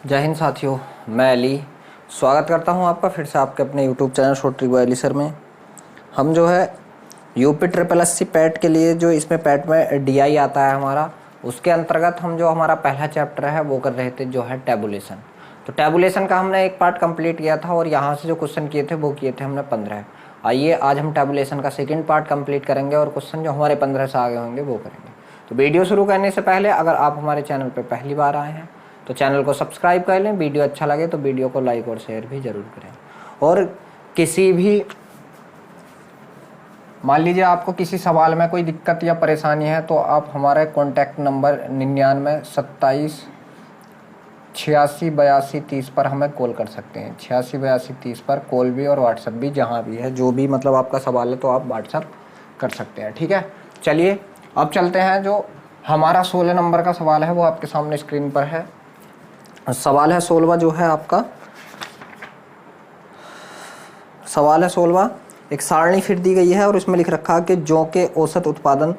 जय हिंद साथियों, मैं अली स्वागत करता हूं आपका फिर से आपके अपने YouTube channel short trick bye Ali sir में। हम जो है यूपी ट्रिपल एससी पैट के लिए जो इसमें पैट में डीआई आता है हमारा, उसके अंतर्गत हम जो हमारा पहला चैप्टर है वो कर रहे थे जो है टैबुलेशन। तो टैबुलेशन का हमने एक पार्ट कंप्लीट किया था और यहाँ से जो क्वेश्चन किए थे वो किए थे हमने 15। आइए आज हम टैबुलेशन का सेकेंड पार्ट कंप्लीट करेंगे और क्वेश्चन जो हमारे 15 से आगे होंगे वो करेंगे। तो वीडियो शुरू करने से पहले अगर आप हमारे चैनल पर पहली बार आए हैं तो चैनल को सब्सक्राइब कर लें। वीडियो अच्छा लगे तो वीडियो को लाइक और शेयर भी ज़रूर करें। और किसी भी मान लीजिए आपको किसी सवाल में कोई दिक्कत या परेशानी है तो आप हमारे कॉन्टैक्ट नंबर 99 27 86 82 30 पर हमें कॉल कर सकते हैं। 86 82 30 पर कॉल भी और व्हाट्सएप भी, जहाँ भी है जो भी मतलब आपका सवाल है तो आप व्हाट्सएप कर सकते हैं। ठीक है, चलिए अब चलते हैं। जो हमारा 16 नंबर का सवाल है वो आपके सामने स्क्रीन पर है। सवाल है 16वां, जो है आपका सवाल है 16वां। एक सारणी फिर दी गई है और इसमें लिख रखा है कि जौ के औसत उत्पादन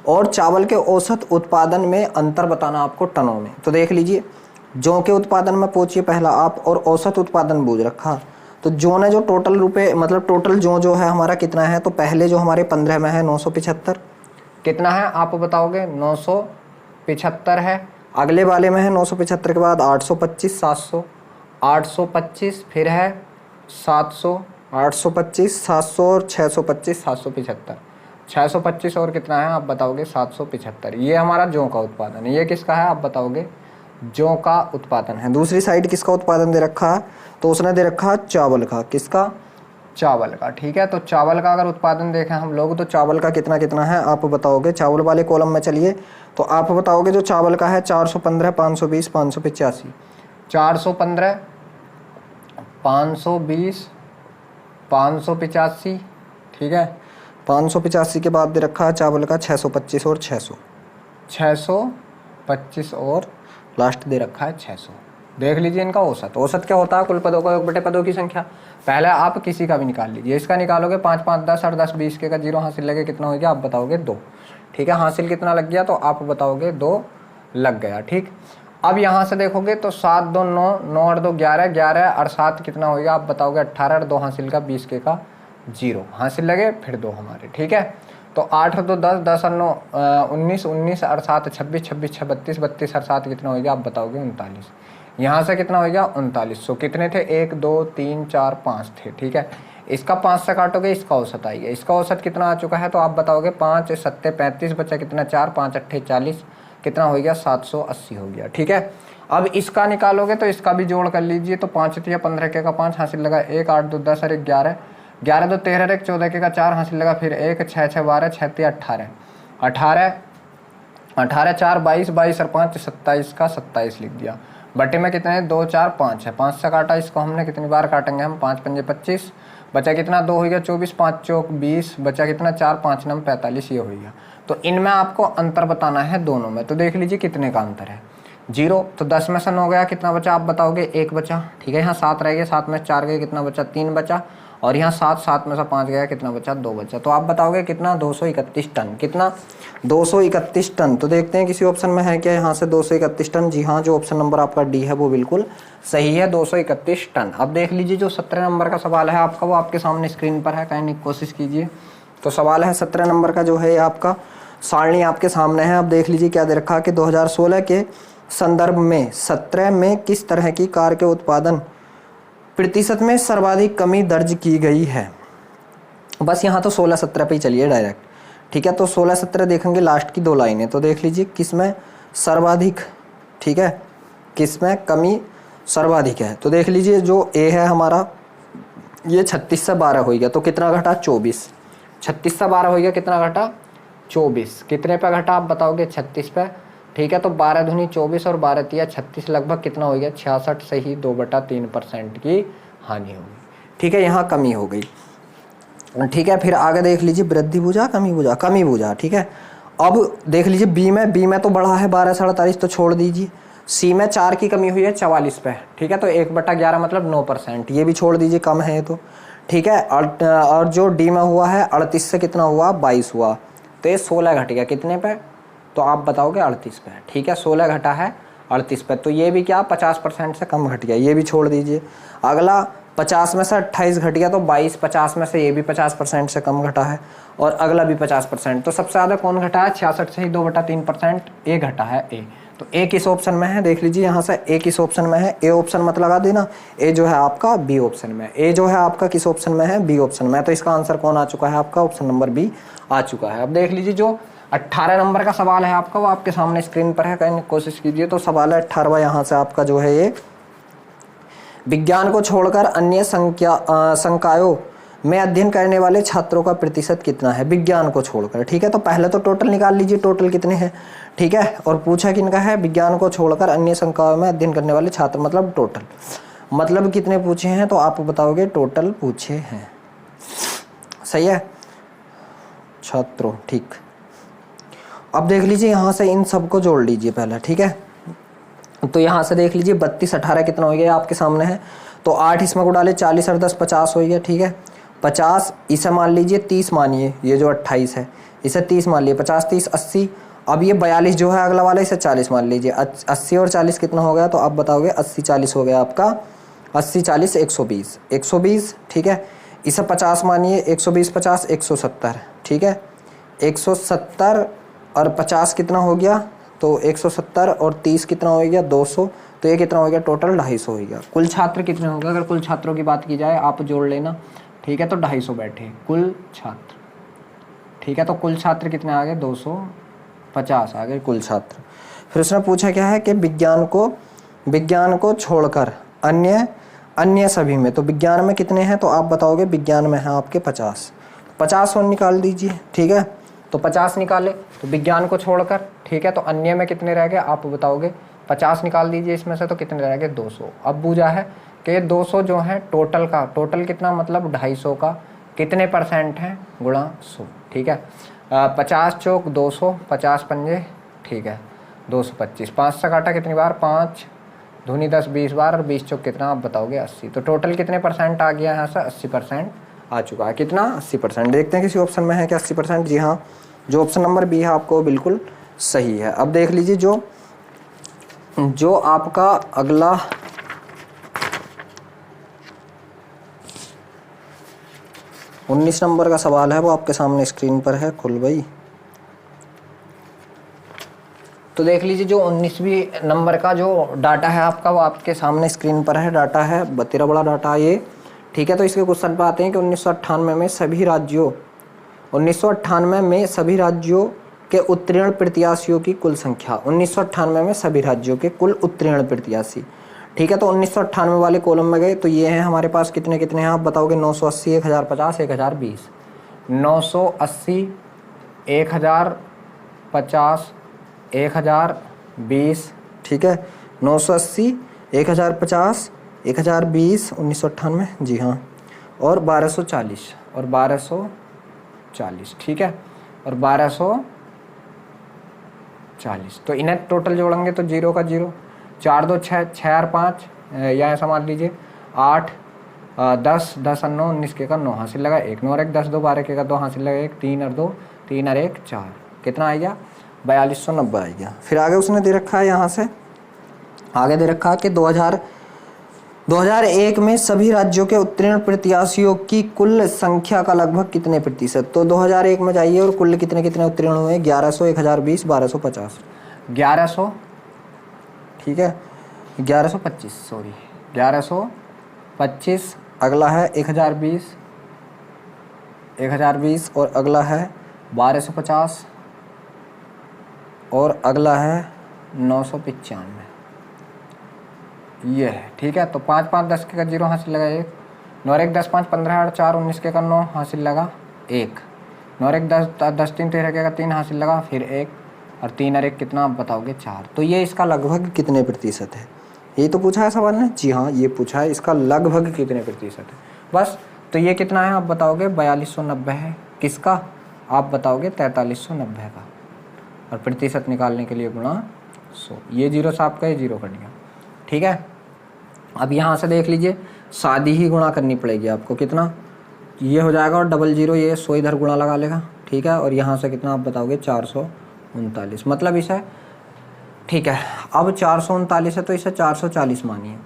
और चावल के औसत उत्पादन में अंतर बताना आपको टनों में। तो देख लीजिए, जौ के उत्पादन में पहुंचिए पहला आप और औसत उत्पादन बूझ रखा। तो जौ ने जो टोटल रुपए मतलब टोटल जौ जो है हमारा कितना है, तो पहले जो हमारे 15 में है 975 कितना है आप बताओगे, 975 है। अगले वाले में है 975 के बाद 825 700 825 फिर है 700 825 700 और 625 775 625 और कितना है आप बताओगे 775। ये हमारा जौ का उत्पादन है। ये किसका है आप बताओगे, जौ का उत्पादन है। दूसरी साइड किसका उत्पादन दे रखा है, तो उसने दे रखा है चावल का। किसका, चावल का। ठीक है, तो चावल का अगर उत्पादन देखें हम लोग तो चावल का कितना कितना है आप बताओगे। चावल वाले कॉलम में चलिए तो आप बताओगे जो चावल का है 415 520 585 415 520 585। ठीक है, 585 के बाद दे रखा है चावल का 625 और 625 और लास्ट दे रखा है 600। देख लीजिए इनका औसत। औसत क्या होता है, कुल पदों का योग बटे पदों की संख्या। पहले आप किसी का भी निकाल लीजिए, इसका निकालोगे 5 5 10 और 10 20 के का 0 हासिल लगे कितना हो गया आप बताओगे 2। ठीक है, हासिल कितना लग गया तो आप बताओगे 2 लग गया। ठीक, अब यहाँ से देखोगे तो 7 2 9 9 और 2 11 11 और 7 कितना हो गया आप बताओगे 18 और 2 हासिल का 20 के का 0 हासिल लगे फिर 2 हमारे। ठीक है, तो 8 और 2 10 10 और 9 19 19 और 7 26 26 6 32 32 और 7 कितना हो गया आप बताओगे 39। यहाँ से कितना हो गया 39। कितने थे 1 2 3 4 5 थे। ठीक है, इसका 5 से काटोगे इसका औसत आएगा। इसका औसत कितना आ चुका है तो आप बताओगे 5 7 35 बचा कितना 4 5 8 40 कितना हो गया 780 हो गया। ठीक है, अब इसका निकालोगे तो इसका भी जोड़ कर लीजिए। तो 5 3 15 के का 5 हासिल लगा 1 8 2 10 और 1 11 11 2 13 1 14 के का 4 हासिल लगा फिर 1 6 6 12 6 3 18 18 18 4 22 22 और 5 27 का 27 लिख दिया। बटे में कितने 2 4 5 है। 5 से काटा इसको हमने, कितनी बार काटेंगे हम 5 पंजे 25 बचा कितना 2 हो गया 24 5 चौक 20 बचा कितना 4 5 9 45 ये हो गया। तो इनमें आपको अंतर बताना है दोनों में। तो देख लीजिए कितने का अंतर है 0। तो 10 में से 9 गया कितना बचा आप बताओगे 1 बचा। ठीक है, यहाँ 7 रह गए 7 में 4 गए कितना बचा 3 बचा और यहाँ 7 में से 5 गया कितना बचा 2 बचा। तो आप बताओगे कितना 231 टन। कितना 231 टन। तो देखते हैं किसी ऑप्शन में है क्या यहाँ से 231 टन। जी हाँ, जो ऑप्शन नंबर आपका डी है वो बिल्कुल सही है, 231 टन। अब देख लीजिए जो 17 नंबर का सवाल है आपका वो आपके सामने स्क्रीन पर है, कहने की कोशिश कीजिए। तो सवाल है 17 नंबर का जो है आपका सारणी आपके सामने है। अब देख लीजिए क्या दे रखा कि 2016 के संदर्भ में 17 में किस तरह की कार के उत्पादन प्रतिशत में सर्वाधिक कमी दर्ज की गई है। बस यहाँ तो 16 17 पे ही चलिए डायरेक्ट। ठीक है, तो 16 17 देखेंगे लास्ट की 2 लाइनें। तो देख लीजिए किसमें सर्वाधिक, ठीक है, किसमें कमी सर्वाधिक है। तो देख लीजिए जो ए है हमारा ये 36 से 12 हो गया तो कितना घटा 24। 36 से 12 हो गया कितना घटा 24। कितने पे घटा आप बताओगे 36 पे। ठीक है, तो 12 दूनी 24 और 12 तिया 36 लगभग कितना हो गया 66 से ही 2/3% की हानि होगी। ठीक है, यहाँ कमी हो गई। ठीक है, फिर आगे देख लीजिए वृद्धि भुजा कमी भुजा कमी भुजा। ठीक है, अब देख लीजिए बी में तो बढ़ा है 12 से 48 तो छोड़ दीजिए। सी में 4 की कमी हुई है 44 पे। ठीक है, तो 1/11 मतलब 9%, ये भी छोड़ दीजिए कम है ये तो। ठीक है, और जो डी में हुआ है 38 से कितना हुआ 22 हुआ तो ये 16 घट गया कितने पे तो आप बताओगे 38 पे। ठीक है, 16 घटा है 38 पे, तो ये भी क्या 50% से कम घट गया, ये भी छोड़ दीजिए। अगला 50 में से 28 घट गया तो 22, 50 में से ये भी 50% से कम घटा है, और अगला भी 50%। तो सबसे ज़्यादा कौन घटा है? 66 से ही 2/3% ए घटा है, ए। तो ए किस ऑप्शन में है? देख लीजिए यहाँ से ए किस ऑप्शन में है। ए ऑप्शन मत लगा देना, ए जो है आपका बी ऑप्शन में। ए जो है आपका किस ऑप्शन में है? बी ऑप्शन में। तो इसका आंसर कौन आ चुका है? आपका ऑप्शन नंबर बी आ चुका है। अब देख लीजिए जो 18 नंबर का सवाल है आपका, वो आपके सामने स्क्रीन पर है, कहीं कोशिश कीजिए। तो सवाल है 18वां, यहाँ से आपका जो है ये, विज्ञान को छोड़कर अन्य संकायों में अध्ययन करने वाले छात्रों का प्रतिशत कितना है? विज्ञान को छोड़कर, ठीक है। तो पहले तो टोटल निकाल लीजिए, टोटल कितने हैं, ठीक है। और पूछा किनका है? विज्ञान को छोड़कर अन्य संकायों में अध्ययन करने वाले छात्र, मतलब टोटल, मतलब कितने पूछे हैं? तो आप बताओगे टोटल पूछे हैं, सही है छात्रों, ठीक। अब देख लीजिए यहाँ से इन सबको जोड़ लीजिए पहले, ठीक है। तो यहाँ से देख लीजिए 32 18 कितना हो गया आपके सामने है। तो 8 इसमें को डाले, 40 और 10 50 हो गया, ठीक है। 50 इसे मान लीजिए 30 मानिए, ये जो 28 है इसे 30 मान लीजिए, 50 30 80। अब ये 42 जो है अगला वाला, इसे 40 मान लीजिए। 80 और 40 कितना हो गया? तो आप बताओगे 80 40 हो गया आपका, 80 40 120, 120, ठीक है। इसे 50 मानिए, 120 50 170, ठीक है। 170 और 50 कितना हो गया? तो 170 और 30 कितना हो गया? 200। तो ये कितना हो गया? टोटल 250 हो गया। कुल छात्र कितने हो गए? अगर कुल छात्रों की बात की जाए, आप जोड़ लेना, ठीक है। तो 250 बैठे कुल छात्र, ठीक है। तो कुल छात्र कितने आ गए? 250 आ गए कुल छात्र। फिर उसने पूछा क्या है कि विज्ञान को छोड़कर अन्य सभी में, तो विज्ञान में कितने हैं? तो आप बताओगे विज्ञान में है आपके 50 और निकाल दीजिए, ठीक है। तो 50 निकाले तो विज्ञान को छोड़कर, ठीक है। तो अन्य में कितने रह गए? आप बताओगे 50 निकाल दीजिए इसमें से, तो कितने रह गए? 200। अब बूझा है कि 200 जो है टोटल का, टोटल कितना मतलब 250 का कितने परसेंट है? गुणा 100, ठीक है। 50 चौक 200, 50 पंजे, ठीक है 225। 5 से काटा कितनी बार? 5 दूनी 10 20 बार, और 20 चौक कितना? आप बताओगे 80। तो टोटल कितने परसेंट आ गया यहाँ से? 80% आ चुका है। कितना? 80%। देखते हैं किसी ऑप्शन में है क्या 80%? जी हाँ, जो ऑप्शन नंबर बी है आपको बिल्कुल सही है। अब देख लीजिए जो आपका अगला उन्नीस नंबर का सवाल है, वो आपके सामने स्क्रीन पर है, खुल भाई। तो देख लीजिए जो 19वीं नंबर का जो डाटा है आपका, वो आपके सामने स्क्रीन पर है। डाटा है तेरा बड़ा डाटा ये, ठीक है। तो इसके क्वेश्चन पे आते हैं कि 1998 में सभी राज्यों के उत्तीर्ण प्रत्याशियों की कुल संख्या। 1998 में सभी राज्यों के कुल उत्तीर्ण प्रत्याशी, ठीक है। तो 1998 वाले कॉलम में गए तो ये हैं हमारे पास कितने कितने हैं? आप बताओगे 980, 1050, 1020। 980, 1050, 1020, ठीक है। 980, 1050, 1020, 1998, जी हाँ। और 1240 और 1240, ठीक है। और 1240, तो इन्हें टोटल जोड़ेंगे तो 0 का 0, 4 2 6, 6 और 5, या ऐसा मान लीजिए 8 10 10 और 9 19 के का 9 हासिल लगा 1, 9 और 1 10 2 12 के का 2 हासिल लगा 1, 3 और 2 3 और 1 4, कितना आ गया? 4290 आ गया। फिर आगे उसने दे रखा है, यहाँ से आगे दे रखा है कि 2001 में सभी राज्यों के उत्तीर्ण प्रत्याशियों की कुल संख्या का लगभग कितने प्रतिशत? तो 2001 में जाइए और कुल कितने कितने उत्तीर्ण हुए? 1100, 1020, 1250, 1100, ठीक है। 1125, सॉरी 1125। अगला है 1020 और अगला है 1250 और अगला है 995, ये है, ठीक है। तो 5 5 10 के का 0 हासिल लगा 1, 9 और 1 10 5 15 और 4 19 के का 9 हासिल लगा 1, 9 और 1 10 10 3 13 के का 3 हासिल लगा, फिर 1 और 3 और 1 कितना? आप बताओगे 4। तो ये इसका लगभग कितने प्रतिशत है? यही तो पूछा है सवाल ने, जी हाँ ये पूछा है, इसका लगभग कितने प्रतिशत है बस। तो ये कितना है? आप बताओगे 4290 है। किसका? आप बताओगे 4390 का। और प्रतिशत निकालने के लिए गुणा 100, ये 0 से आपका ये 0 कट गया, ठीक है। अब यहाँ से देख लीजिए सादी ही गुणा करनी पड़ेगी आपको, कितना? ये हो जाएगा और 00, ये 100 इधर गुणा लगा लेगा, ठीक है। और यहाँ से कितना आप बताओगे? 439, मतलब इसे ठीक है, अब 439 है तो इसे 440 मानिए।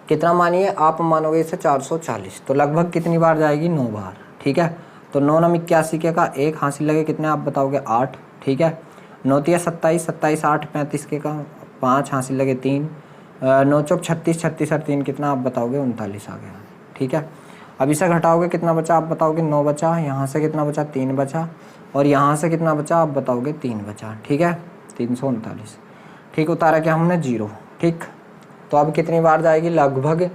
कितना मानिए? आप मानोगे इसे 440, तो लगभग कितनी बार जाएगी? 9 बार। ठीक है, तो 9 9 81 के का 1 हासिल लगे कितने आप बताओगे? 8। ठीक है, 9 3 27, 27 8 35 के का 5 हासिल लगे 3, 9 चौक 36, 36 और 3 कितना आप बताओगे? 39 आ गया। ठीक है, अब इसे घटाओगे कितना बचा आप बताओगे? 9 बचा। यहाँ से कितना बचा? 3 बचा। और यहाँ से कितना बचा आप बताओगे? 3 बचा। ठीक है, 339। ठीक, उतारा क्या हमने? 0। ठीक, तो अब कितनी बार जाएगी? लगभग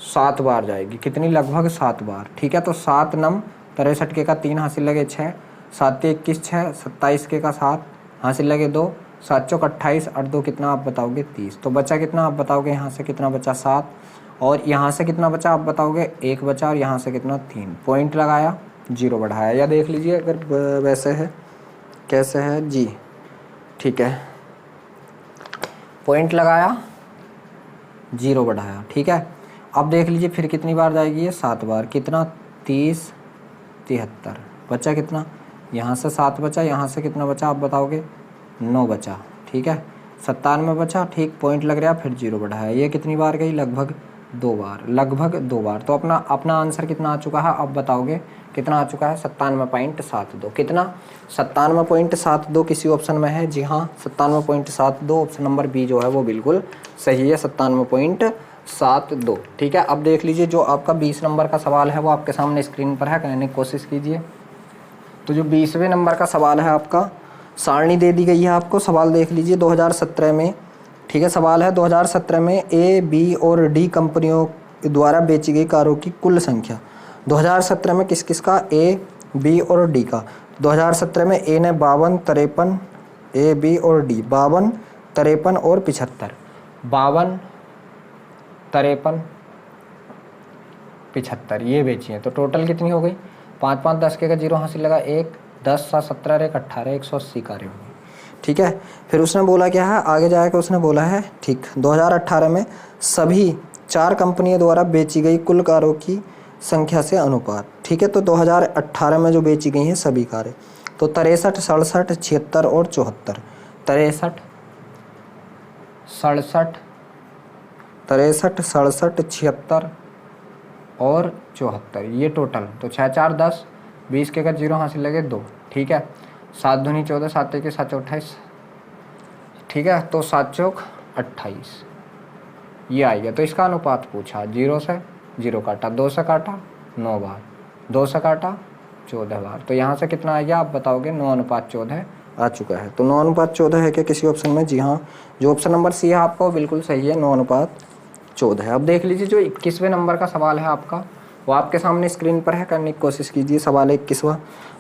7 बार जाएगी। कितनी? लगभग 7 बार। ठीक है, तो 7 9 63 के का 3 हासिल लगे 6, 7 21 6, 27 के का 7 हासिल लगे 2, 7 चौक 28 और 2 कितना आप बताओगे? 30। तो बचा कितना आप बताओगे? यहाँ से कितना बचा? 7। और यहाँ से कितना बचा आप बताओगे? 1 बचा। और यहाँ से कितना? 3। पॉइंट लगाया, 0 बढ़ाया। या देख लीजिए अगर वैसे है, कैसे है जी। ठीक है, पॉइंट लगाया, 0 बढ़ाया। ठीक है, अब देख लीजिए फिर कितनी बार जाएगी ये? 7 बार। कितना? 30 73। बचा कितना? यहाँ से 7 बचा। यहाँ से कितना बचा आप बताओगे? 9 बचा। ठीक है, 97 बचा। ठीक, पॉइंट लग रहा, फिर 0 बढ़ाया। ये कितनी बार गई? लगभग 2 बार। लगभग 2 बार। तो अपना आंसर कितना आ चुका है अब बताओगे? कितना आ चुका है? 97.72। कितना? 97.72 किसी ऑप्शन में है? जी हाँ, 97.72 ऑप्शन नंबर बी जो है वो बिल्कुल सही है, 97.72। ठीक है, अब देख लीजिए जो आपका 20 नंबर का सवाल है वो आपके सामने स्क्रीन पर है, कहने की कोशिश कीजिए। तो जो 20वें नंबर का सवाल है आपका, सारणी दे दी गई है आपको। सवाल देख लीजिए 2017 में। ठीक है, सवाल है 2017 में ए, बी और डी कंपनियों द्वारा बेची गई कारों की कुल संख्या। 2017 में किस किस का? ए, बी और डी का। 2017 में ए ने 52 53, ए, बी और डी 52 53 और 75। 52 53 75 ये बेची है। तो टोटल कितनी हो गई? 5 5 10 के का 0 हासिल लगा 1, 10 7 17 1 18, 180 कारें होंगी। ठीक है, फिर उसने बोला क्या है आगे जाकर? उसने बोला है ठीक 2018 में सभी 4 कंपनियों द्वारा बेची गई कुल कारों की संख्या से अनुपात। ठीक है, तो 2018 में जो बेची गई हैं सभी कारें, तो 63 67 76 और 74। 63 67 63 67 76 और 74 ये टोटल। तो 6 4 10, 20 के का 0 हासिल लगे 2। ठीक है, 7 दूनी 14, 7 1 7 28। ठीक है, तो 7 चौक 28 ये आ गया। तो इसका अनुपात पूछा, 0 से 0 काटा, 2 से काटा 9 बार, 2 से काटा 14 बार। तो यहाँ से कितना आ गया आप बताओगे? 9:14 आ चुका है। तो 9:14 है क्या किसी ऑप्शन में? जी हाँ, जो ऑप्शन नंबर सी है आपका वो बिल्कुल सही है, 9:14 है। अब देख लीजिए जो 21वें नंबर का सवाल है आपका वो आपके सामने स्क्रीन पर है, करने की कोशिश कीजिए। सवाल 21वां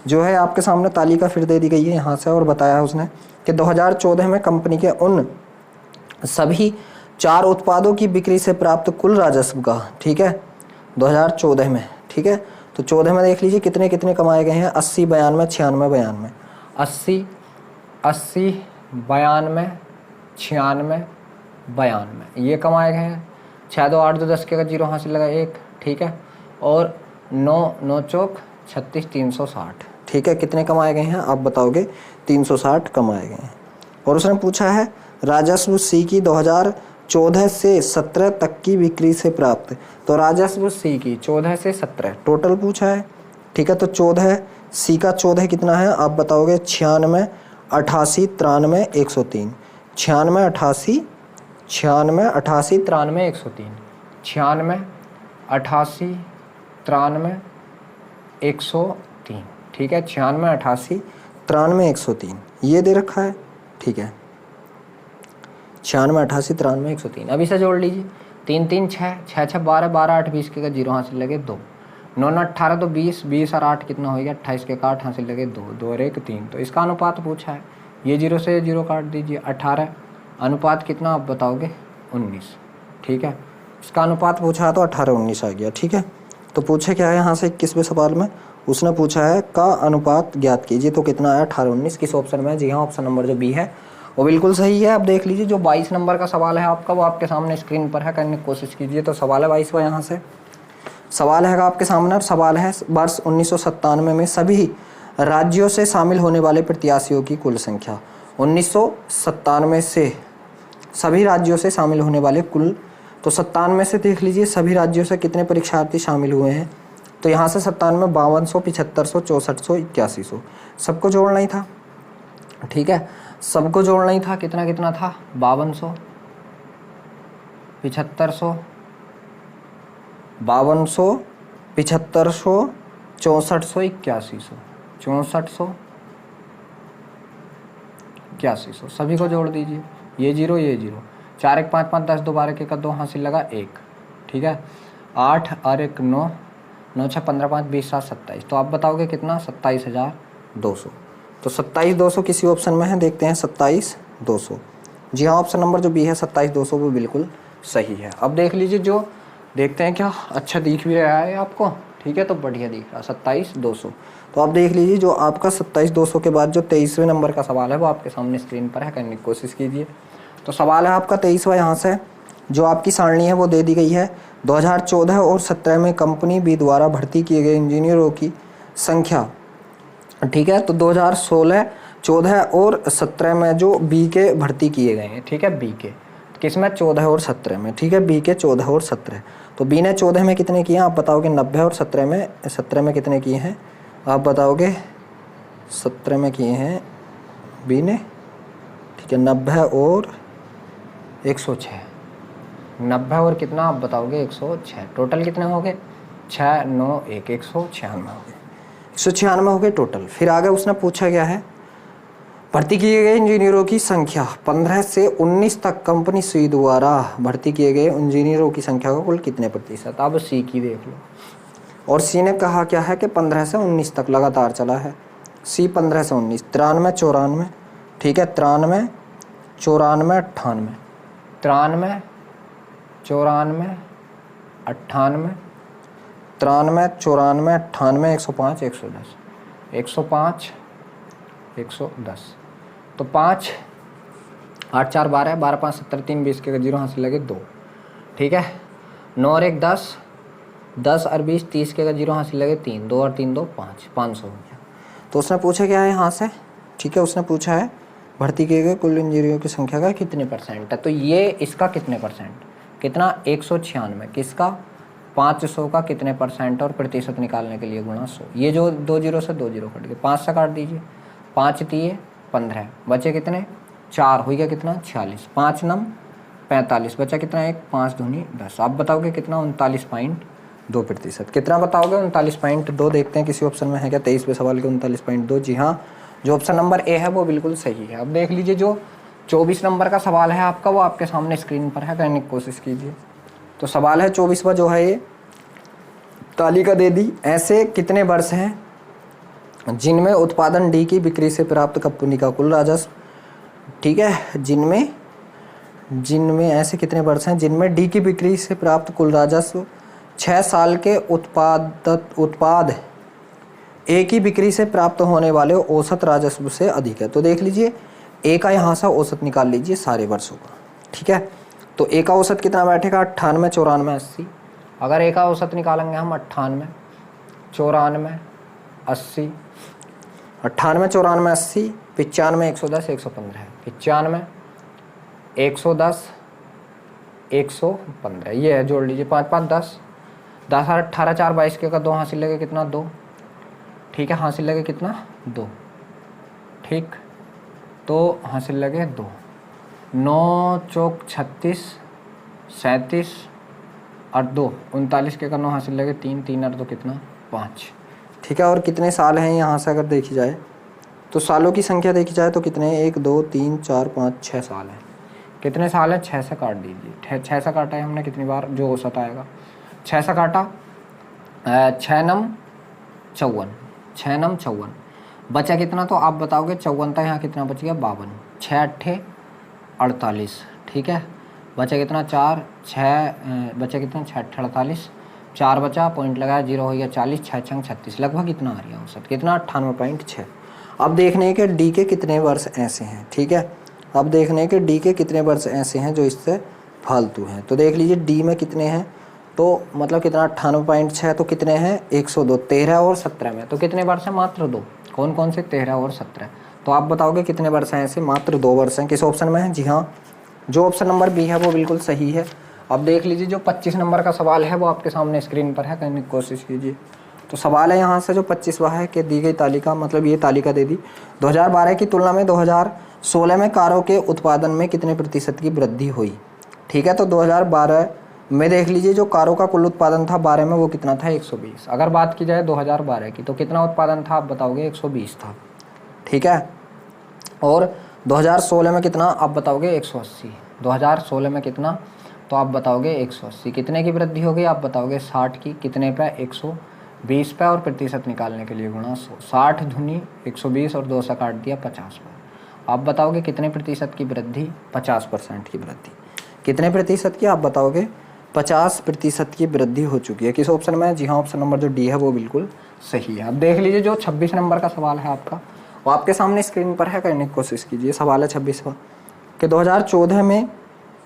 जो है आपके सामने तालिका फिर दे दी गई है यहाँ से, और बताया है उसने कि 2014 में कंपनी के उन सभी 4 उत्पादों की बिक्री से प्राप्त कुल राजस्व का। ठीक है, 2014 में। ठीक है, तो 14 में देख लीजिए कितने कितने कमाए गए हैं? 80 92 96 92। 80 80 92 96 92 ये कमाए गए हैं। 6 2 8 2 10 के का 0 हासिल लगा 1। ठीक है, और 9 9 चौक 36 360। ठीक है, कितने कमाए गए हैं आप बताओगे? 360 कमाए गए हैं। और उसने पूछा है राजस्व सी की 2014 से 17 तक की बिक्री से प्राप्त। तो राजस्व सी की 14 से 17 टोटल पूछा है। ठीक है, तो 14 सी का 14 कितना है आप बताओगे? 96 88 93 103। 96 88 96 88 93 103। 96 88 93 103। ठीक है, 96 88 93 103 ये दे रखा है। ठीक है, 96 88 93 103। अब इसे जोड़ लीजिए, 3 3 6 6 6 12 12 8 20 के का 0 हासिल लगे 2, 9 9 18 तो 20 20 और 8 कितना हो गया? 28 के का 8 हासिल लगे 2, 2 और 1 3। तो इसका अनुपात पूछा है, ये 0 से 0 काट दीजिए, 18 अनुपात कितना आप बताओगे? 19। ठीक है, इसका अनुपात पूछा है तो 18 19 आ गया। ठीक है, तो पूछे क्या है यहाँ से 21वें सवाल में? उसने पूछा है का अनुपात ज्ञात कीजिए। तो कितना आया? 18 19 किस ऑप्शन में? जी हाँ, ऑप्शन नंबर जो बी है वो बिल्कुल सही है। अब देख लीजिए जो 22 नंबर का सवाल है आपका वो आपके सामने स्क्रीन पर है, करने की कोशिश कीजिए। तो सवाल है 22वां यहाँ से सवाल है आपके सामने, और सवाल है वर्ष 1997 में सभी राज्यों से शामिल होने वाले प्रत्याशियों की कुल संख्या। 1997 से सभी राज्यों से शामिल होने वाले कुल, तो 97 से देख लीजिए सभी राज्यों से कितने परीक्षार्थी शामिल हुए हैं। तो यहाँ से 97 5200, 7500, 6400, 8100 सबको जोड़ना ही था। ठीक है, सबको जोड़ना ही था। कितना कितना था? 5200, 7500, 5200, 7500, 6400, 8100, 6400, 8100 सभी को जोड़ दीजिए। ये जीरो, ये जीरो, 4 1 5 5 10 2 12 1 2 हासिल लगा 1। ठीक है, 8 और 1 9, 9 6 15 5 20 7 27। तो आप बताओगे कितना? 27,200। तो 27,200 किसी ऑप्शन में है, देखते हैं 27,200। जी हाँ, ऑप्शन नंबर जो बी है 27,200 वो बिल्कुल सही है। अब देख लीजिए, जो देखते हैं क्या अच्छा दिख भी रहा है आपको। ठीक है, तो बढ़िया दिख रहा 27,200। तो आप देख लीजिए, जो आपका 27,200 के बाद जो 23वें नंबर का सवाल है वो आपके सामने स्क्रीन पर है, करने की कोशिश कीजिए। तो सवाल है आपका 23वां। यहाँ से जो आपकी सारणी है वो दे दी गई है। 2014 और 17 में कंपनी बी द्वारा भर्ती किए गए इंजीनियरों की संख्या। ठीक है, तो 2016, 14 और 17 में जो बी के भर्ती किए गए हैं। ठीक है, बी के किसमें? 14 और 17 में। ठीक है, बी के 14 और 17। तो बी ने 14 में कितने किए आप बताओगे? 90। और 17 में कितने किए हैं आप बताओगे? 17 में किए हैं बी ने। ठीक है, 90 और 106। 90 और कितना आप बताओगे? 106। टोटल कितने हो गए? 6 9 1 196 हो गए। 196 हो गए टोटल। फिर आगे उसने पूछा क्या है? भर्ती किए गए इंजीनियरों की संख्या 15 से 19 तक कंपनी सी द्वारा भर्ती किए गए इंजीनियरों की संख्या का कुल कितने प्रतिशत? अब सी की देख लो। और सी ने कहा क्या है कि 15 से 19 तक लगातार चला है। सी 15 से 19, 93 94। ठीक है, 93 94 98, 93 94 98, 93 94 98, 105 110, 105 110। तो 5 8 4 12, 12 5 70, 3 20 के 0 हासिल लगे 2। ठीक है, 9 और 1 10, 10 और 20 30 के 0 हासिल लगे 3, 2 और 3 2 5, 500 हो गया। तो उसने पूछा क्या है यहाँ से? ठीक है, उसने पूछा है भर्ती किए गए कुल इंजीनियरों की संख्या का कितने परसेंट है। तो ये इसका कितने परसेंट? कितना? 196। किसका? 500 का कितने परसेंट? और प्रतिशत निकालने के लिए गुणा 100। ये जो 2 0 से 2 0 कट गए, 5 से काट दीजिए। 5 दिए 15, बचे कितने? 4 हो गया कितना? 46। 5 9 45, बचा कितना? 1 5 दूनी 10। आप बताओगे कितना? 39.2%। कितना बताओगे? 39.2। देखते हैं किसी ऑप्शन में है क्या 23वें सवाल के 39.2। जी हाँ, जो ऑप्शन नंबर ए है वो बिल्कुल सही है। अब देख लीजिए, जो 24 नंबर का सवाल है आपका वो आपके सामने स्क्रीन पर है, करने की कोशिश कीजिए। तो सवाल है 24वां जो है ये तालिका दे दी। ऐसे कितने वर्ष हैं जिनमें उत्पादन डी की बिक्री से प्राप्त कंपनी का कुल राजस्व। ठीक है, जिनमें ऐसे कितने वर्ष हैं जिनमें डी की बिक्री से प्राप्त कुल राजस्व 6 साल के उत्पाद ए की बिक्री से प्राप्त होने वाले औसत राजस्व से अधिक है। तो देख लीजिए, ए का यहाँ से औसत निकाल लीजिए सारे वर्षों का। ठीक है, तो ए का औसत कितना बैठेगा? 98 94 80। अगर ए का औसत निकालेंगे हम 98 94 80, 98 94 80, 95 110 115 है। 95 110 115 ये है, जोड़ लीजिए। 5 5 10, 10 18 4 22 के 2 हासिल लगे कितना? 2। ठीक है, हासिल लगे कितना? 2। ठीक, तो हासिल लगे 2। 9 चौक 36 37 और 2 39 के 9 हासिल लगे 3, 3 और 2 कितना? 5। ठीक है, और कितने साल हैं यहाँ से अगर देखी जाए तो सालों की संख्या देखी जाए तो कितने? 1 2 3 4 5 6 साल हैं। कितने साल है? 6 से काट दीजिए। 6 से काटा है हमने कितनी बार? जो औसत आएगा 6 से काटा, 6 9 54, 6 9 54, बचा कितना? तो आप बताओगे 54 था, यहाँ कितना बच गया? 52। 6 8 48। ठीक है, बचा कितना? 4 6 बचा कितना? 6 8 48, 4 बचा, पॉइंट लगाया 0 हो गया 40, 6 6 36, लगभग कितना आ रही है औसत? कितना? 98.6। अब देखने के डी के कितने वर्ष ऐसे हैं। ठीक है, अब देखने के डी के कितने वर्ष ऐसे हैं जो इससे फालतू हैं। तो देख लीजिए, डी में कितने हैं? तो मतलब कितना? 98.6। तो कितने हैं? 102। 13 और 17 में तो कितने वर्ष है? मात्र 2। कौन कौन से? 13 और 17। तो आप बताओगे कितने वर्ष हैं ऐसे? मात्र 2 वर्ष हैं। किस ऑप्शन में है? जी हाँ, जो ऑप्शन नंबर बी है वो बिल्कुल सही है। अब देख लीजिए जो 25 नंबर का सवाल है वो आपके सामने स्क्रीन पर है, करने की कोशिश कीजिए। तो सवाल है यहाँ से जो 25वां है कि दी गई तालिका, मतलब ये तालिका दे दी, 2012 की तुलना में 2016 में कारों के उत्पादन में कितने प्रतिशत की वृद्धि हुई। ठीक है, तो 2012 में देख लीजिए जो कारों का कुल उत्पादन था 12 में वो कितना था? 120। अगर बात की जाए 2012 की तो कितना उत्पादन था आप बताओगे? 120 था। ठीक है, और 2016 में कितना आप बताओगे? 180। 2016 में कितना? तो आप बताओगे 180। कितने की वृद्धि होगी आप बताओगे? 60 की। कितने पे? 120 पे। और प्रतिशत निकालने के लिए गुणा 100। 60 दूनी 120 और 2 से काट दिया 50 पे। आप बताओगे कितने प्रतिशत की वृद्धि? 50% की वृद्धि। कितने प्रतिशत की आप बताओगे? 50% की वृद्धि हो चुकी है। किस ऑप्शन में? जी हाँ, ऑप्शन नंबर जो डी है वो बिल्कुल सही है। अब देख लीजिए जो 26 नंबर का सवाल है आपका, वो आपके सामने स्क्रीन पर है, करने की कोशिश कीजिए। सवाल है 26वां कि 2014 में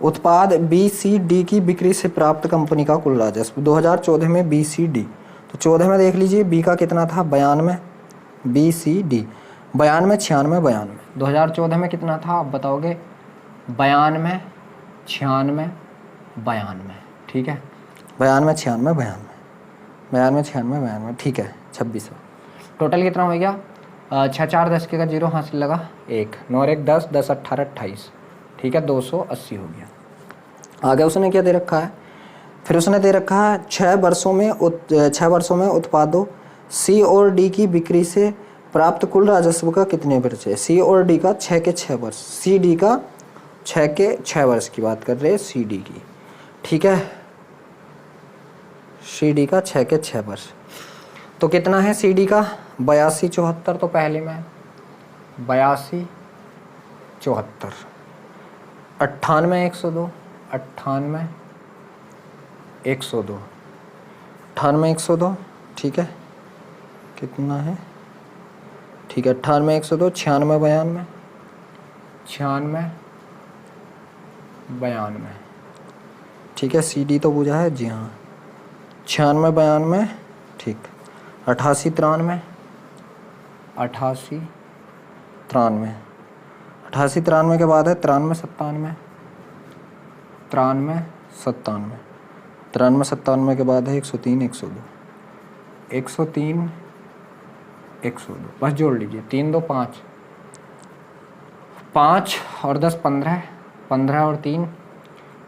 उत्पाद BCD की बिक्री से प्राप्त कंपनी का कुल राजस्व। 2014 में BCD, तो 14 में देख लीजिए बी का कितना था? 92। BCD 92, 96, 92। 2014 में कितना था आप बताओगे? 92, 96, 92। ठीक है, 92, 96, 92, 92, 96, 92। ठीक है, 26वां टोटल कितना हो गया? 6 4 10 के का 0 हासिल लगा 1, 9 और 1 10, 10 18 28। ठीक है, 280 हो गया। आगे उसने क्या दे रखा है? फिर उसने दे रखा है 6 वर्षों में उत्पादों C और D की बिक्री से प्राप्त कुल राजस्व का कितने वर्ष है? C और D का 6 के 6 वर्ष, CD का 6 के 6 वर्ष की बात कर रहे हैं, CD की। ठीक है, CD का 6 के 6 वर्ष। तो कितना है CD का? 82 74। तो पहले में 82 74, 98 102, 98 102, 98 102। ठीक है, कितना है? ठीक है, 98 102, 96 92, 96 92। ठीक है, CD तो पूछा है, जी हाँ, 96 92। ठीक, 88 93, 88 93, 88 93 के बाद है 93 97, 93 97, 93 97 के बाद है 103 102, 103 102। बस जोड़ लीजिए, 3 2 5, 5 और 10 15, 15 और 3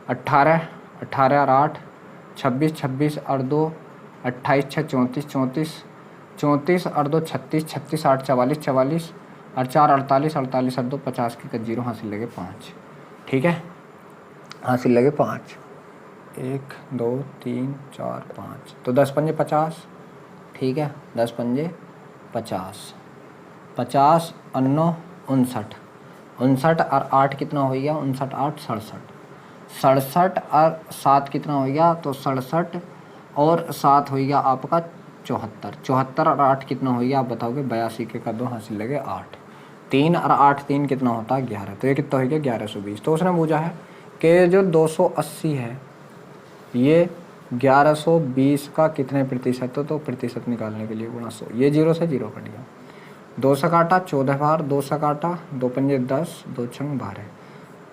18, 18 और 8 26, 26 और 2 28, 6 34, 34, 34 और 2 36, 36 8 44, 44 और 4 48, 48 और 2 50 के 0 हासिल लगे 5। ठीक है, हासिल लगे 5, 1 2 3 4 5। तो 10 पंजे 50। ठीक है, 10 पंजे 50, 50 और 9 59, 59 और 8 कितना हो गया? 59 8 67, 67 और 7 कितना हो गया? तो 67 और 7 हो गया आपका 74, 74 और 8 कितना हो गया आप बताओगे? 82 के का 2 हासिल लगे 8, 3 और 8 3 कितना होता है? 11। तो ये कितना हो गया? 1120। तो उसने पूछा है कि जो 280 है ये 1120 का कितने प्रतिशत हो? तो प्रतिशत निकालने के लिए गुणा 100। ये 0 से 0 कट गया, 2 से काटा 14 बार, 2 से काटा 2 पंजे 10, 2 छंग 12,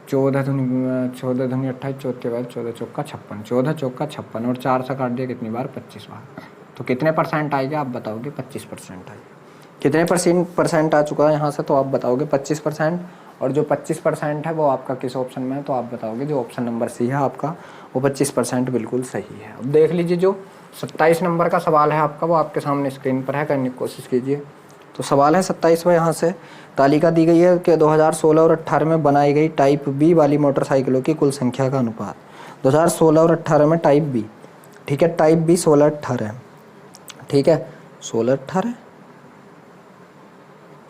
14 दूनी 28, 14 बार 14 चौका 56, 14 चौका 56 और 4 से काट दिया कितनी बार? 25 बार। तो कितने % आएगा आप बताओगे? 25% आएगा। कितने % आ चुका है यहाँ से? तो आप बताओगे 25%। और जो 25% है वो आपका किस ऑप्शन में है? तो आप बताओगे जो ऑप्शन नंबर सी है आपका, वो 25% बिल्कुल सही है। अब देख लीजिए जो 27 नंबर का सवाल है आपका, वो आपके सामने स्क्रीन पर है, करने की कोशिश कीजिए। तो सवाल है 27वां, यहाँ से तालिका दी गई है कि 2016 और 18 में बनाई गई टाइप बी वाली मोटरसाइकिलों की कुल संख्या का अनुपात। 2016 और 18 में टाइप बी, ठीक है, टाइप बी 16 18, ठीक है, 16 18,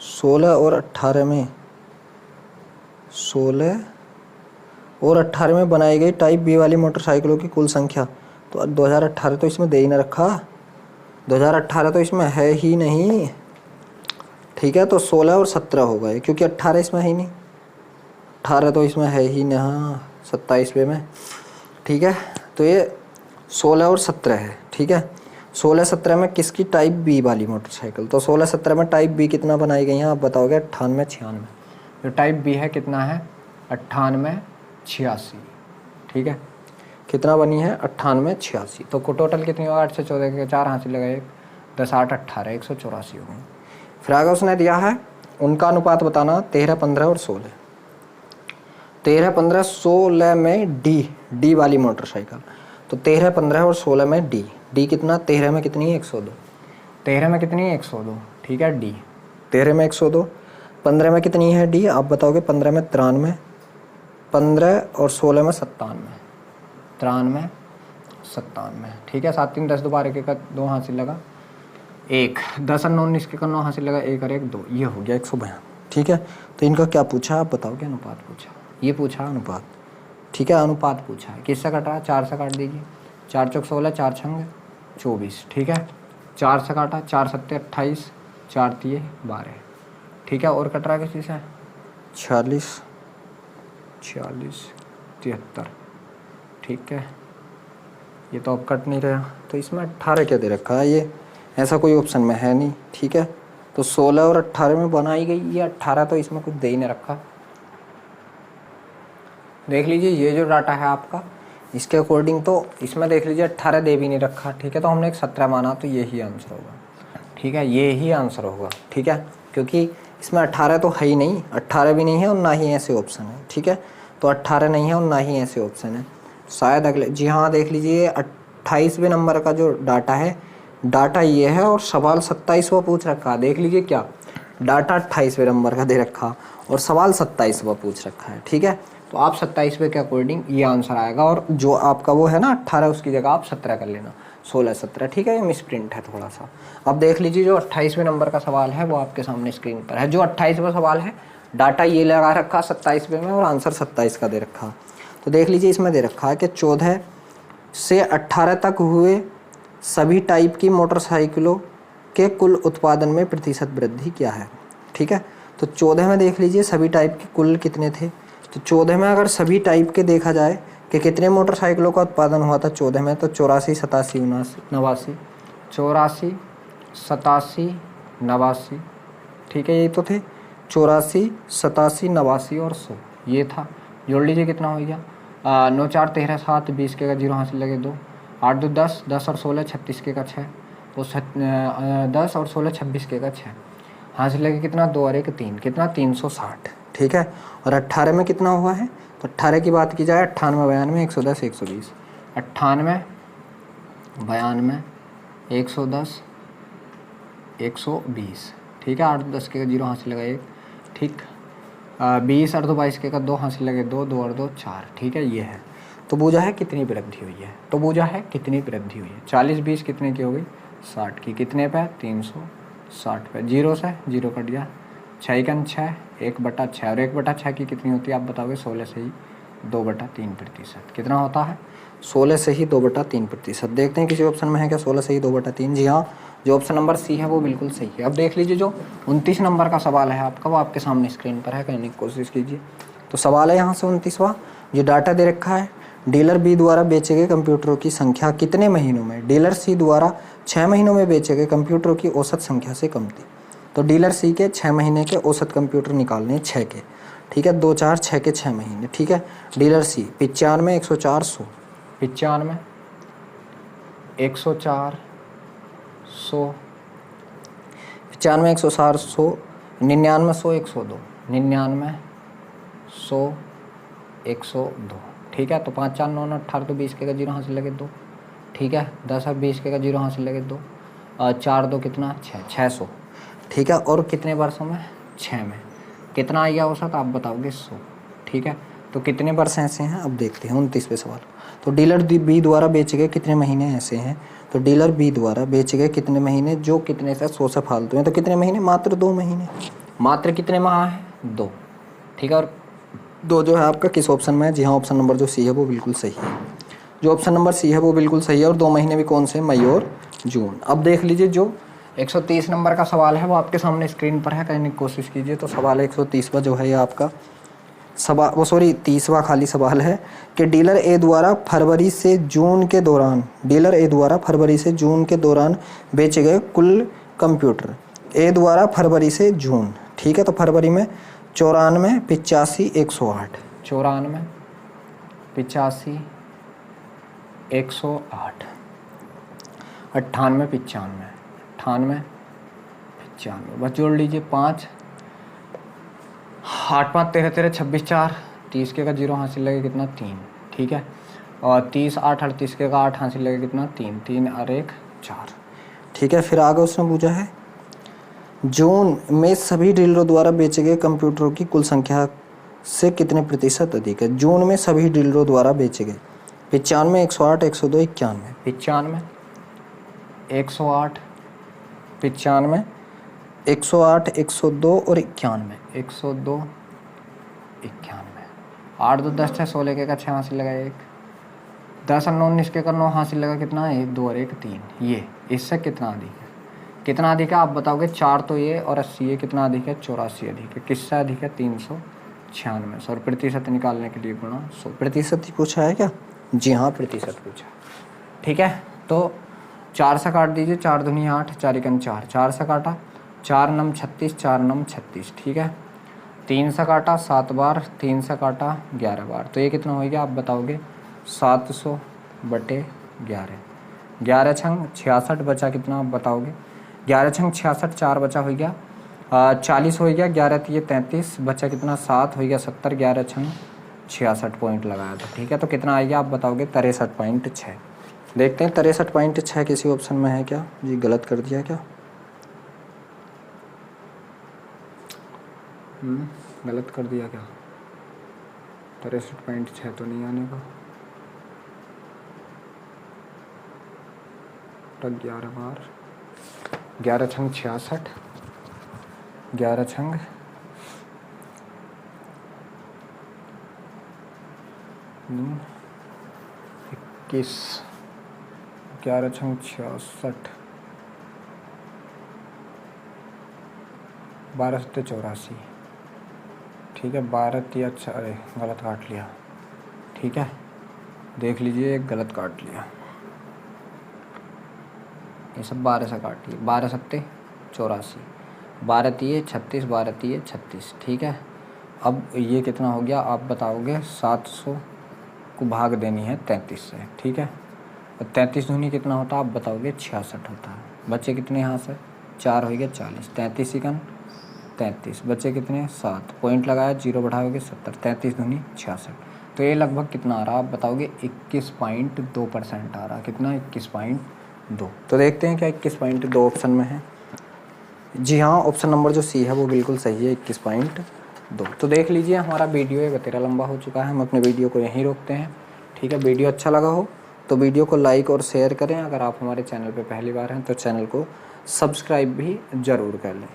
16 और 18 में, 16 और 18 में बनाई गई टाइप बी वाली मोटरसाइकिलों की कुल संख्या। तो 2018 तो इसमें दे ही ना रखा, 2018 तो इसमें है ही नहीं, ठीक है। तो 16 और 17 हो गए, क्योंकि 18 इसमें है ही नहीं, 18 तो इसमें है ही नहीं, हाँ 27वें में, ठीक है। तो ये 16 और 17 है, ठीक है। 16-17 में किसकी टाइप बी वाली मोटरसाइकिल, तो 16-17 में टाइप बी कितना बनाई गई है आप बताओगे 98-96। जो टाइप बी है कितना है 98-86, ठीक है, कितना बनी है 98-86। तो टोटल कितनी होगा 8 से 14 के 4 हासिल लगा 1 10 8 18 184 हो गई। फिर आगे उसने दिया है उनका अनुपात बताना 13 15 और 16। 13 15 16 में डी वाली मोटरसाइकिल, तो 13 15 और 16 में डी कितना 13 में कितनी है 102, 13 में कितनी है 102, ठीक है डी 13 में 102। 15 में कितनी है डी आप बताओगे 15 में 93, 15 और 16 में 97, 93 97, ठीक है 7 3 10 2 12 का 2 हासिल लगा 1 10 और 9 19 के 9 हासिल लगा 1 और 1 2, ये हो गया 152, ठीक है। तो इनका क्या पूछा आप बताओगे अनुपात पूछा, ये पूछा अनुपात, ठीक है अनुपात पूछा है। किससे कट रहा है 4 से काट दीजिए, 4 चौक 16 4 छंग 24, ठीक है 4 से काटा 4 सत्ते 28 4 तिये 12, ठीक है और कट रहा किसी से 46 46 73, ठीक है ये तो अब कट नहीं रहा, तो इसमें 18 क्या दे रखा है, ये ऐसा कोई ऑप्शन में है नहीं, ठीक है। तो 16 और 18 में बनाई गई ये 18, तो इसमें कुछ दे ही नहीं रखा। देख लीजिए ये जो डाटा है आपका इसके अकॉर्डिंग तो इसमें देख लीजिए 18 दे भी नहीं रखा, ठीक है। तो हमने एक 17 माना तो यही आंसर होगा, ठीक है ये ही आंसर होगा, ठीक है क्योंकि इसमें 18 तो है ही नहीं, 18 भी नहीं है और ना ही ऐसे ऑप्शन है, ठीक है। तो 18 नहीं है और ना ही ऐसे ऑप्शन है, शायद अगले जी हाँ देख लीजिए 28वें नंबर का जो डाटा है डाटा ये है और सवाल 27वां पूछ रखा, देख लीजिए क्या डाटा 28वें नंबर का दे रखा और सवाल 27वां पूछ रखा है, ठीक है। तो आप 27वें के अकॉर्डिंग ये आंसर आएगा और जो आपका वो है ना 18 उसकी जगह आप 17 कर लेना, 16 17, ठीक है ये मिसप्रिंट है थोड़ा सा। अब देख लीजिए जो 28वें नंबर का सवाल है वो आपके सामने स्क्रीन पर है। जो 28वां सवाल है डाटा ये लगा रखा 27वें में और आंसर 27 का दे रखा। तो देख लीजिए इसमें दे रखा है कि 14 से 18 तक हुए सभी टाइप की मोटरसाइकिलों के कुल उत्पादन में प्रतिशत वृद्धि क्या है, ठीक है। तो 14 में देख लीजिए सभी टाइप के कुल कितने थे, तो 14 में अगर सभी टाइप के देखा जाए कि कितने मोटरसाइकिलों का उत्पादन हुआ था 14 में, तो 84 87 89 84 87 89, ठीक है ये तो थे 84 87 89 और 100 ये था। जोड़ लीजिए कितना हो गया 9 4 13 7 20 के का 0 हासिल लगे 2 8 2 10 10 और 16 36 के का 6, तो 10 और 16 26 के का 6 हासिल लगे कितना 2 और 1 3, कितना 360, ठीक है। और 18 में कितना हुआ है, तो 18 की बात की जाए 98 92 110 120, 98 92 110 120, ठीक है 8 10 के 0 हासिल लगा 1, ठीक 20 और 2 22 के का 2 हासिल लगे 2 2 और 2 4, ठीक है ये है। तो बूझा है कितनी वृद्धि हुई है, तो बूझा है कितनी वृद्धि हुई है 40 20 कितने की हो गई 60 की, कितने पे 360 पे, 0 से 0 कट गया 6 का 6 1/6 और 1/6 की कितनी होती है आप बताओगे 16 से ही 2/3%, कितना होता है 16 से ही 2/3%। देखते हैं किसी ऑप्शन में है क्या 16 से ही 2/3, जी हाँ जो ऑप्शन नंबर सी है वो बिल्कुल सही है। अब देख लीजिए जो 29 नंबर का सवाल है आपका वो आपके सामने स्क्रीन पर है, कहने की कोशिश कीजिए। तो सवाल है यहाँ से 29वां, ये डाटा दे रखा है डीलर बी द्वारा बेचे गए कंप्यूटरों की संख्या कितने महीनों में डीलर सी द्वारा 6 महीनों में बेचे गए कंप्यूटरों की औसत संख्या से कम थी। तो डीलर सी के 6 महीने के औसत कंप्यूटर निकालने 6 के, ठीक है 2 4 6 के 6 महीने, ठीक है। डीलर सी 95 104 100, 95 104 100, 95 104 100, 99 100 102, 99 100 102, ठीक है। तो 5 4 9 18 तो 20 के का 0 हासिल लगे 2, ठीक है 10 और 20 के का 0 हासिल लगे 2 और 4 2 कितना 600, ठीक है। और कितने वर्षों में 6 में कितना आ गया औसत आप बताओगे 100, ठीक है। तो कितने वर्ष ऐसे हैं अब देखते हैं 29वें सवाल। तो डीलर बी द्वारा बेचे गए कितने महीने ऐसे हैं, तो डीलर बी द्वारा बेचे गए कितने महीने जो कितने से 100 से फालतू हैं, तो कितने महीने मात्र 2 महीने, मात्र कितने माह हैं 2, ठीक है। और 2 जो है आपका किस ऑप्शन में है, जी हाँ ऑप्शन नंबर जो सी है वो बिल्कुल सही है, जो ऑप्शन नंबर सी है वो बिल्कुल सही है। और 2 महीने भी कौन से मई और जून। अब देख लीजिए जो 130 नंबर का सवाल है वो आपके सामने स्क्रीन पर है, कहने की कोशिश कीजिए। तो सवाल 130वां जो है ये आपका 30वां खाली सवाल है कि डीलर ए द्वारा फरवरी से जून के दौरान बेचे गए कुल कंप्यूटर। ए द्वारा फरवरी से जून, ठीक है। तो फरवरी में 94, 85, 108। 94, 85, 108, 98, 95, 98, 95। बस जोड़ लीजिए 5, 8, 5, 13, 13, 26, 4, 30 के का 0 हासिल लगे कितना 3, ठीक है। और 30, 8, 38 के का 8 हासिल लगे कितना 3, 3 और 1 4, ठीक है। फिर आगे उसने पूछा है जून में सभी डीलरों द्वारा बेचे गए कंप्यूटरों की कुल संख्या से कितने प्रतिशत अधिक है। जून में सभी डीलरों द्वारा बेचे गए 95, 108, 102, 91। 95, 108, 95, 108, 102 और 91। 102, 91। 8, 2, 10, 6, 16 के का 6 हासिल लगा 1, 10 और 9, 19 के का 9 हासिल लगा कितना 1, 2 और 1 3। ये इससे कितना अधिक है, कितना अधिक है आप बताओगे। 4 तो ये और 80 ये कितना अधिक है 84 अधिक है। किससे अधिक है 396। और प्रतिशत निकालने के लिए गुणा 100। प्रतिशत ही पूछा है क्या? जी हाँ, प्रतिशत पूछा, ठीक है। तो 4 से काट दीजिए, 4 दूनी 8, 4 एकम 4, 4 से काटा 4 नम 36, 4 नम 36, ठीक है। 3 से काटा 7 बार, 3 से काटा 11 बार, तो ये कितना हो गया आप बताओगे 700/11। 11 छंग 66 बचा कितना आप बताओगे। 11 छंग 66, 4 बचा हो गया 40 हो गया, 11 3 33 बचा कितना 7 हो गया 70, 11 छंग 66 पॉइंट लगाया था, ठीक है। तो कितना आएगा आप बताओगे 63.6। देखते हैं 63.6 किसी ऑप्शन में है क्या। जी गलत कर दिया क्या? गलत कर दिया क्या? 63.6 तो नहीं आने का। 11 बार, 11 छंग 66, 11 छंग 21, 11 छंग 66, 12 सत्ते 84, ठीक है। 12 3 अच्छा, अरे गलत काट लिया, ठीक है। देख लीजिए गलत काट लिया, ये सब 12 से काट लिया। 12 सत्ते 84, 12 3 36, 12 3 36, ठीक है। अब ये कितना हो गया आप बताओगे। 700 को भाग देनी है 33 से, ठीक है। और 33 दूनी कितना होता है आप बताओगे 66 होता है। बच्चे कितने यहाँ से 4 हो गया 40, 33 इकन 33, बच्चे कितने 7, पॉइंट लगाया 0 बढ़ाओगे 70, 33 दूनी 66। तो ये लगभग कितना आ रहा आप बताओगे 21.2% आ रहा। कितना 21.2। तो देखते हैं क्या 21.2 ऑप्शन में है। जी हाँ, ऑप्शन नंबर जो सी है वो बिल्कुल सही है 21.2। तो देख लीजिए हमारा वीडियो ये बतेरा लंबा हो चुका है, हम अपने वीडियो को यहीं रोकते हैं, ठीक है। वीडियो अच्छा लगा हो तो वीडियो को लाइक और शेयर करें। अगर आप हमारे चैनल पे पहली बार हैं तो चैनल को सब्सक्राइब भी ज़रूर कर लें।